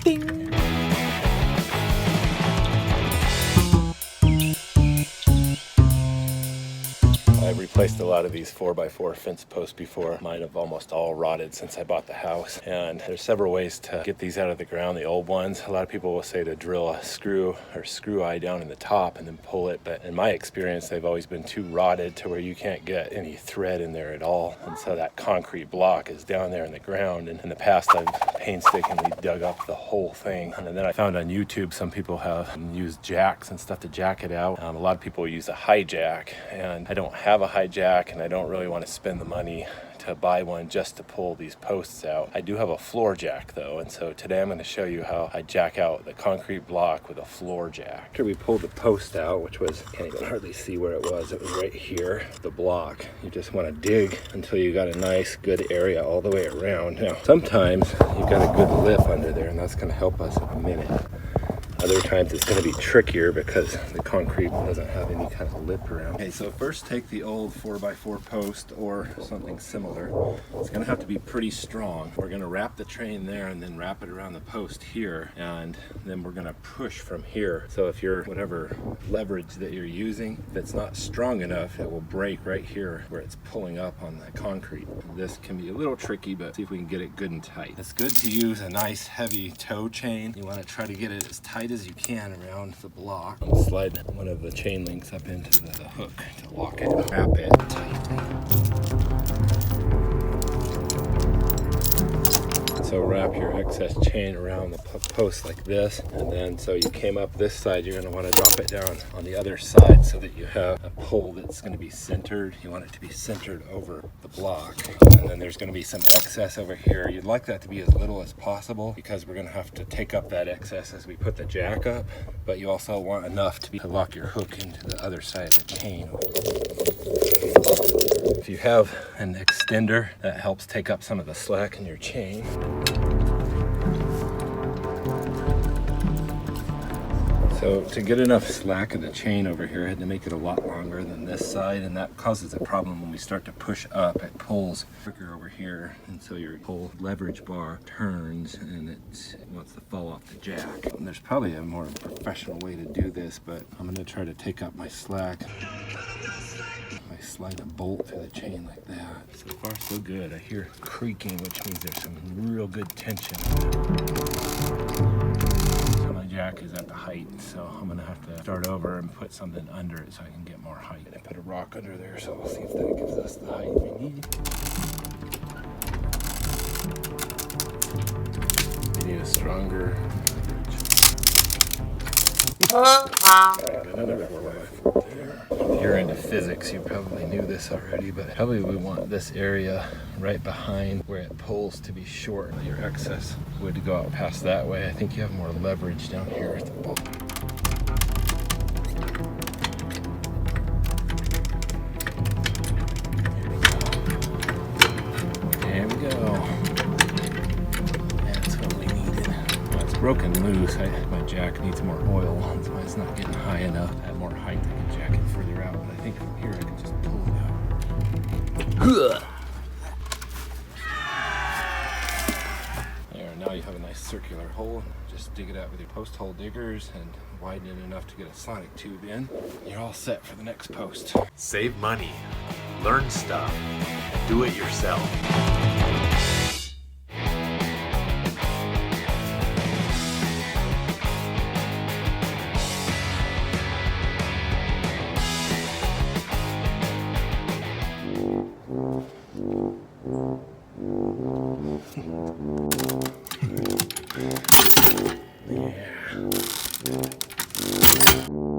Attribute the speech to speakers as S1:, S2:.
S1: Ding! I've replaced a lot of these 4x4 fence posts before. Mine have almost all rotted since I bought the house. And there's several ways to get these out of the ground, the old ones. A lot of people will say to drill a screw or screw eye down in the top and then pull it. But in my experience, they've always been too rotted to where you can't get any thread in there at all. And so that concrete block is down there in the ground. And in the past, I've painstakingly dug up the whole thing. And then I found on YouTube, some people have used jacks and stuff to jack it out. A lot of people use a high jack, and I don't have a high jack, and I don't really want to spend the money to buy one just to pull these posts out. I do have a floor jack though, and so today I'm going to show you how I jack out the concrete block with a floor jack. After we pulled the post out, which was, can't even hardly see where it was right here, the block. You just want to dig until you got a nice good area all the way around. Now sometimes you've got a good lip under there, and that's going to help us in a minute. Other times it's going to be trickier because the concrete doesn't have any kind of lip around. Okay, so first take the old 4x4 post or something similar. It's going to have to be pretty strong. We're going to wrap the train there and then wrap it around the post here, and then we're going to push from here. So if you're whatever leverage that you're using, if it's not strong enough, it will break right here where it's pulling up on the concrete. This can be a little tricky, but see if we can get it good and tight. It's good to use a nice heavy tow chain. You want to try to get it as tight as you can around the block. Slide one of the chain links up into the hook to lock it, wrap it tightly. So wrap your excess chain around the post like this, and then so you came up this side, you're going to want to drop it down on the other side so that you have a pole that's going to be centered. You want it to be centered over the block, and then there's going to be some excess over here. You'd like that to be as little as possible because we're going to have to take up that excess as we put the jack up, but you also want enough to lock your hook into the other side of the chain. If you have an extender, that helps take up some of the slack in your chain. So to get enough slack in the chain over here, I had to make it a lot longer than this side, and that causes a problem when we start to push up. It pulls quicker over here, and so your whole leverage bar turns and it wants to fall off the jack. And there's probably a more professional way to do this, but I'm going to try to take up my slack. I slide a bolt through the chain like that. So far so good. I hear creaking, which means there's some real good tension. So my jack is at the height, so I'm gonna have to start over and put something under it so I can get more height. I put a rock under there, so we'll see if that gives us the height we need. We need a stronger another 4x4 there. If you're into physics, you probably knew this already, but probably we want this area right behind where it pulls to be short. Your excess wood to go out past that way. I think you have more leverage down here at the bottom. There we go. That's what we needed. Well, it's broken loose. My jack needs more oil. That's why it's not getting high enough. I have more height, I can jack it further out, but I think from here I can just pull it out. There, now you have a nice circular hole. Just dig it out with your post hole diggers and widen it enough to get a sonic tube in. You're all set for the next post.
S2: Save money, learn stuff, do it yourself.
S1: Yeah.